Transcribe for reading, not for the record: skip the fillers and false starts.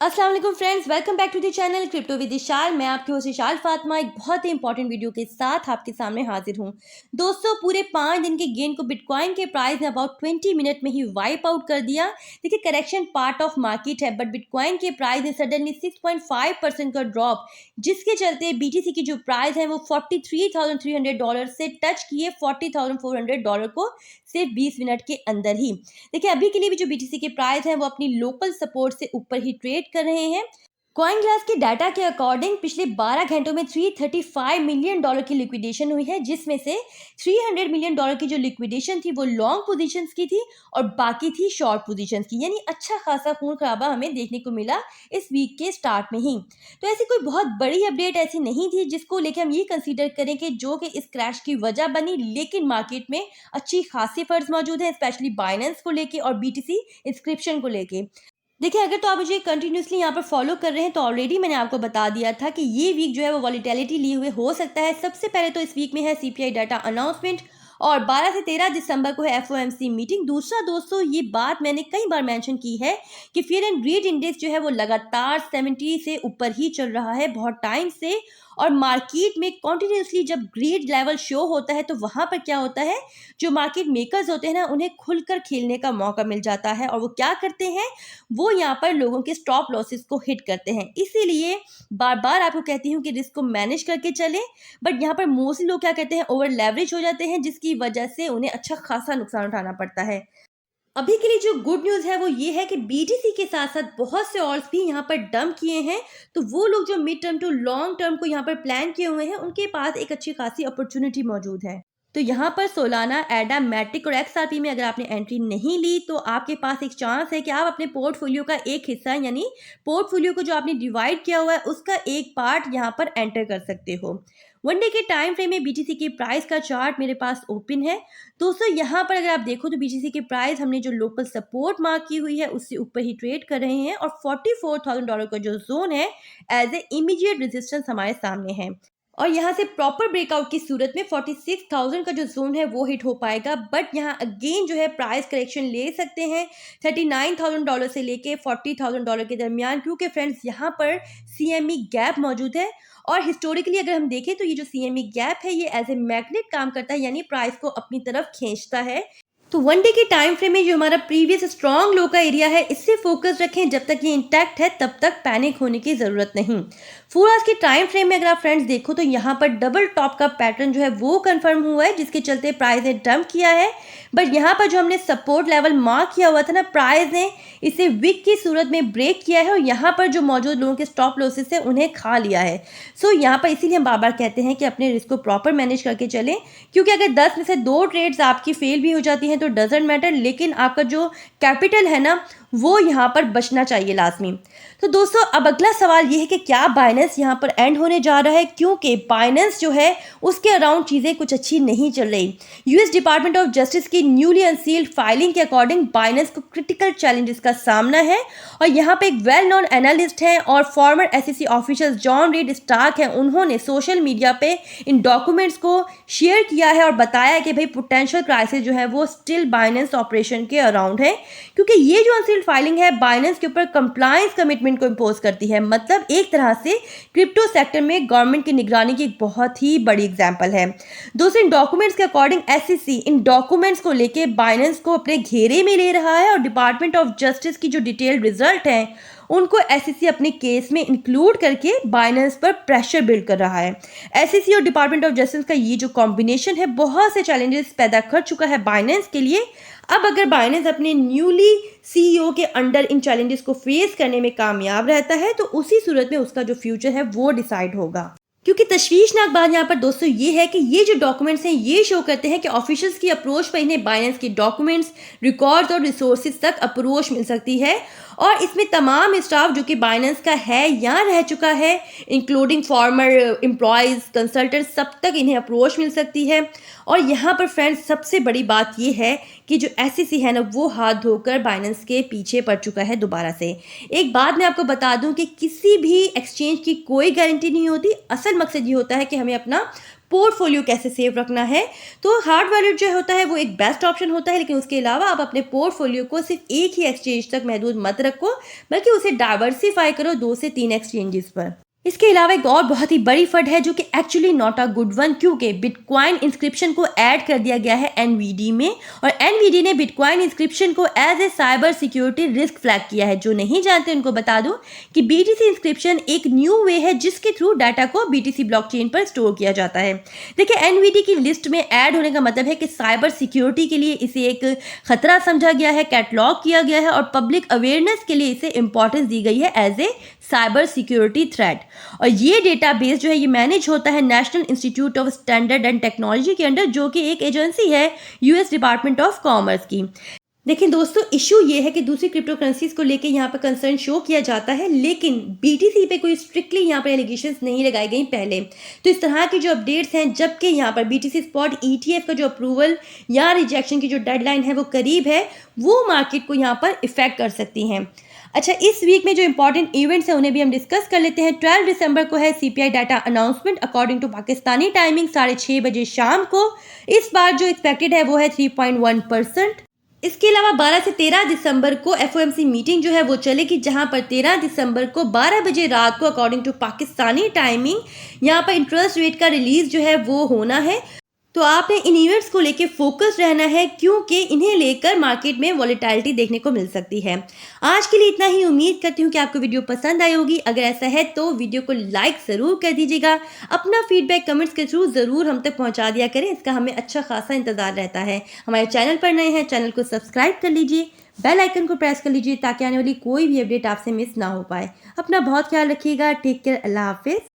अस्सलाम वालेकुम friends, welcome back to the channel crypto with Vishal. मैं आपकी होस्ट विशाल फातिमा एक बहुत ही इंपॉर्टेंट वीडियो के साथ आपके सामने हाजिर हूं। दोस्तों, पूरे 5 दिन के गेन को बिटकॉइन के प्राइस ने अबाउट 20 मिनट में ही वाइप आउट कर दिया। देखिए, करेक्शन पार्ट ऑफ मार्केट है, बट बिटकॉइन के प्राइस ने सडनली 6.5% का ड्रॉप, जिसके चलते बीटीसी की जो प्राइस है वो $43,300 से टच किए $40,400 को सिर्फ 20 मिनट के अंदर ही। देखिए, अभी के लिए भी जो बीटीसी के प्राइस है वो अपनी लोकल सपोर्ट से ऊपर ही ट्रेड कर रहे हैं। कॉइन ग्लास के डाटा के अकॉर्डिंग पिछले 12 घंटों में $335 मिलियन की लिक्विडेशन हुई है, जिसमें से $300 मिलियन की जो लिक्विडेशन थी वो लॉन्ग पोजीशंस की थी और बाकी थी शॉर्ट पोजीशंस की। यानी अच्छा खासा खून खराबा हमें देखने को मिला इस वीक के स्टार्ट में ही। तो ऐसी कोई बहुत बड़ी अपडेट ऐसी नहीं थी जिसको लेकर हम ये कंसीडर करें कि जो कि इस क्रैश की वजह बनी, लेकिन मार्केट में अच्छी खासी फर्ज मौजूद है, स्पेशली बाइनेंस को लेके और बीटीसी इंस्क्रिप्शन को लेके। देखिए, अगर तो आप मुझे कंटिन्यूसली यहाँ पर फॉलो कर रहे हैं तो ऑलरेडी मैंने आपको बता दिया था कि ये वीक जो है वो वॉलीटिलिटी लिए हुए हो सकता है। सबसे पहले तो इस वीक में है सीपीआई डाटा अनाउंसमेंट और 12 से 13 दिसंबर को है एफओएमसी मीटिंग। दूसरा दोस्तों, ये बात मैंने कई बार मेंशन की है कि फियर एंड ग्रीड इंडेक्स जो है वो लगातार 70 से ऊपर ही चल रहा है बहुत टाइम से। और मार्केट में कॉन्टिन्यूसली जब ग्रीड लेवल शो होता है तो वहाँ पर क्या होता है, जो मार्केट मेकर्स होते हैं ना, उन्हें खुलकर खेलने का मौका मिल जाता है और वो क्या करते हैं, वो यहाँ पर लोगों के स्टॉप लॉसेस को हिट करते हैं। इसीलिए बार बार आपको कहती हूँ कि रिस्क को मैनेज करके चलें, बट यहाँ पर मोस्टली लोग क्या कहते हैं, ओवर लेवरेज हो जाते हैं, जिसकी वजह से उन्हें अच्छा खासा नुकसान उठाना पड़ता है। अभी के लिए जो गुड न्यूज़ है वो ये है कि बीटीसी के साथ साथ बहुत से ऑल्स भी यहाँ पर डंप किए हैं। तो वो लोग जो mid term to long term को यहाँ पर प्लान किए हुए हैं, उनके पास एक अच्छी खासी अपॉर्चुनिटी मौजूद है। तो यहाँ पर सोलाना, एडा, मैट्रिक और एक्सआरपी में अगर आपने एंट्री नहीं ली तो आपके पास एक चांस है कि आप अपने पोर्टफोलियो का एक हिस्सा, यानी पोर्टफोलियो को जो आपने डिवाइड किया हुआ है उसका एक पार्ट यहाँ पर एंटर कर सकते हो। वन डे के टाइम फ्रेम में बीटीसी की प्राइस का चार्ट मेरे पास ओपन है। दोस्तों, यहाँ पर अगर आप देखो तो बीटीसी की प्राइस हमने जो लोकल सपोर्ट मार्क की हुई है उससे ऊपर ही ट्रेड कर रहे हैं और $44,000 का जो जोन है एज ए इमीडिएट रेजिस्टेंस हमारे सामने है। और यहाँ से प्रॉपर ब्रेकआउट की सूरत में 46,000 का जो जोन है वो हिट हो पाएगा, बट यहाँ अगेन जो है प्राइस करेक्शन ले सकते हैं $39,000 से लेके $40,000 के दरमियान, क्योंकि फ्रेंड्स यहाँ पर सीएमई गैप मौजूद है। और हिस्टोरिकली अगर हम देखें तो ये जो सीएमई गैप है ये एज ए मैग्नेट काम करता है, यानी प्राइस को अपनी तरफ खींचता है। तो वन डे के टाइम फ्रेम में जो हमारा प्रीवियस स्ट्रॉन्ग लो का एरिया है, इससे फोकस रखें। जब तक ये इंटैक्ट है तब तक पैनिक होने की ज़रूरत नहीं। 4 आवर्स के टाइम फ्रेम में अगर आप फ्रेंड्स देखो तो यहाँ पर डबल टॉप का पैटर्न जो है वो कंफर्म हुआ है, जिसके चलते प्राइस ने डंप किया है। बट यहाँ पर जो हमने सपोर्ट लेवल मार्क किया हुआ था ना, प्राइस ने इसे विक की सूरत में ब्रेक किया है और यहाँ पर जो मौजूद लोगों के स्टॉप लॉसेस है उन्हें खा लिया है। सो यहाँ पर इसीलिए हम बार बार कहते हैं कि अपने रिस्क को प्रॉपर मैनेज करके चलें, क्योंकि अगर 10 में से 2 ट्रेड्स आपकी फेल भी हो जाती हैं तो डजेंट मैटर, लेकिन आपका जो कैपिटल है ना वो यहाँ पर बचना चाहिए लाजमी। तो दोस्तों, अब अगला सवाल ये है कि क्या बाइनेंस यहाँ पर एंड होने जा रहा है, क्योंकि बाइनेंस जो है उसके अराउंड चीज़ें कुछ अच्छी नहीं चल रही। यूएस डिपार्टमेंट ऑफ जस्टिस की न्यूली अनसील्ड फाइलिंग के अकॉर्डिंग बाइनेंस को क्रिटिकल चैलेंजेस का सामना है और यहाँ पे एक वेल नोन एनालिस्ट हैं और former SEC official John Reed Stark हैं। उन्होंने सोशल मीडिया पे इन डॉक्यूमेंट्स को शेयर किया है और बताया कि भाई पोटेंशियल क्राइसिस जो है वो स्टिल बाइनेंस ऑपरेशन के अराउंड है, क्योंकि ये जो अनसील्ड फाइलिंग है बाइनेंस के ऊपर कंप्लायंस कमिटमेंट को इंपोज करती है। मतलब एक तरह से क्रिप्टो सेक्टर में गवर्नमेंट की निगरानी की एक बहुत ही बड़ी एग्जांपल है। दोस्तों, इन डॉक्यूमेंट्स के अकॉर्डिंग एसईसी इन डॉक्यूमेंट्स को लेके बाइनेंस को अपने घेरे में ले रहा है और डिपार्टमेंट ऑफ जस्टिस की जो डिटेल्ड रिजल्ट हैं उनको एसईसी अपने केस में इंक्लूड करके बाइनेंस पर प्रेशर बिल्ड कर रहा है। एसईसी और डिपार्टमेंट ऑफ जस्टिस का ये जो कॉम्बिनेशन है बहुत से चैलेंजेस पैदा कर चुका है बाइनेंस के लिए। अब अगर बाइनेंस अपने न्यूली सीईओ के अंडर इन चैलेंजेस को फेस करने में कामयाब रहता है तो उसी सूरत में उसका जो फ्यूचर है वो डिसाइड होगा। क्योंकि तशवीशनाक बात यहाँ पर दोस्तों ये है कि ये जो डॉक्यूमेंट्स हैं ये शो करते हैं कि ऑफिशियल्स की अप्रोच पर इन्हें बाइनेंस के डॉक्यूमेंट्स, रिकॉर्ड्स और रिसोर्सेज तक अप्रोच मिल सकती है और इसमें तमाम स्टाफ जो कि बाइनेंस का है या रह चुका है, इंक्लूडिंग फॉर्मर एम्प्लॉयज़, कंसल्टेंट, सब तक इन्हें अप्रोच मिल सकती है। और यहाँ पर फ्रेंड्स सबसे बड़ी बात ये है कि जो एसईसी है ना वो हाथ धोकर बाइनेंस के पीछे पड़ चुका है दोबारा से। एक बात मैं आपको बता दूं कि किसी भी एक्सचेंज की कोई गारंटी नहीं होती। असल मकसद ये होता है कि हमें अपना पोर्टफोलियो कैसे सेव रखना है। तो हार्ड वॉलेट जो होता है वो एक बेस्ट ऑप्शन होता है, लेकिन उसके अलावा आप अपने पोर्टफोलियो को सिर्फ एक ही एक्सचेंज तक महदूद मत रखो, बल्कि उसे डाइवर्सिफाई करो 2 से 3 एक्सचेंजेस पर। इसके अलावा एक और बहुत ही बड़ी फंड है जो कि actually not a good one, क्योंकि बिटकॉइन इंस्क्रिप्शन को ऐड कर दिया गया है एनवीडी में, और एनवीडी ने बिटकॉइन इंस्क्रिप्शन को as a cyber security risk flag किया है। जो नहीं जानते उनको बता दूं कि बीटीसी इंस्क्रिप्शन एक न्यू वे है जिसके थ्रू डाटा को बीटीसी ब्लॉकचेन पर स्टोर किया जाता है। देखिए, एनवीडी की लिस्ट में ऐड होने का मतलब है कि साइबर सिक्योरिटी के लिए इसे एक खतरा समझा गया है, कैटलॉग किया गया है, और पब्लिक अवेयरनेस के लिए इसे इंपॉर्टेंस दी गई है as a cyber security threat. और ये डेटाबेस जो है ये मैनेज होता है National Institute of Standard and Technology के अंडर, जो कि एक एजेंसी है यूएस डिपार्टमेंट ऑफ कॉमर्स की। देखिए दोस्तों, इशू ये है कि दूसरी क्रिप्टो करेंसीज को लेके यहाँ पर कंसर्न शो किया जाता है, लेकिन बीटीसी पे कोई स्ट्रिक्टली यहाँ पर एलिगेशंस नहीं लगाई गई पहले। तो इस तरह की जो अपडेट्स हैं, जबकि यहाँ पर बीटीसी स्पॉट ईटीएफ का जो अप्रूवल या रिजेक्शन की जो डेडलाइन है वो करीब है, वो मार्केट को यहाँ पर इफेक्ट कर सकती हैं। अच्छा, इस वीक में जो इंपॉर्टेंट इवेंट्स हैं उन्हें भी हम डिस्कस कर लेते हैं। 12 दिसंबर को है CPI data announcement according to पाकिस्तानी टाइमिंग 6:30 बजे शाम को। इस बार जो एक्सपेक्टेड है वो है 3.1%। इसके अलावा 12 से 13 दिसंबर को एफओएमसी मीटिंग जो है वो चलेगी, जहां पर 13 दिसंबर को 12 बजे रात को अकॉर्डिंग टू पाकिस्तानी टाइमिंग यहाँ पर इंटरेस्ट रेट का रिलीज जो है वो होना है। तो आपने इन इवेंट्स को लेके फोकस रहना है, क्योंकि इन्हें लेकर मार्केट में वॉलेटिलिटी देखने को मिल सकती है। आज के लिए इतना ही। उम्मीद करती हूँ कि आपको वीडियो पसंद आई होगी। अगर ऐसा है तो वीडियो को लाइक ज़रूर कर दीजिएगा। अपना फीडबैक कमेंट्स के थ्रू ज़रूर हम तक पहुँचा दिया करें, इसका हमें अच्छा खासा इंतज़ार रहता है। हमारे चैनल पर नए हैं, चैनल को सब्सक्राइब कर लीजिए, बेल आइकन को प्रेस कर लीजिए ताकि आने वाली कोई भी अपडेट आपसे मिस ना हो पाए। अपना बहुत ख्याल रखिएगा। Take care. अल्लाह हाफिज़।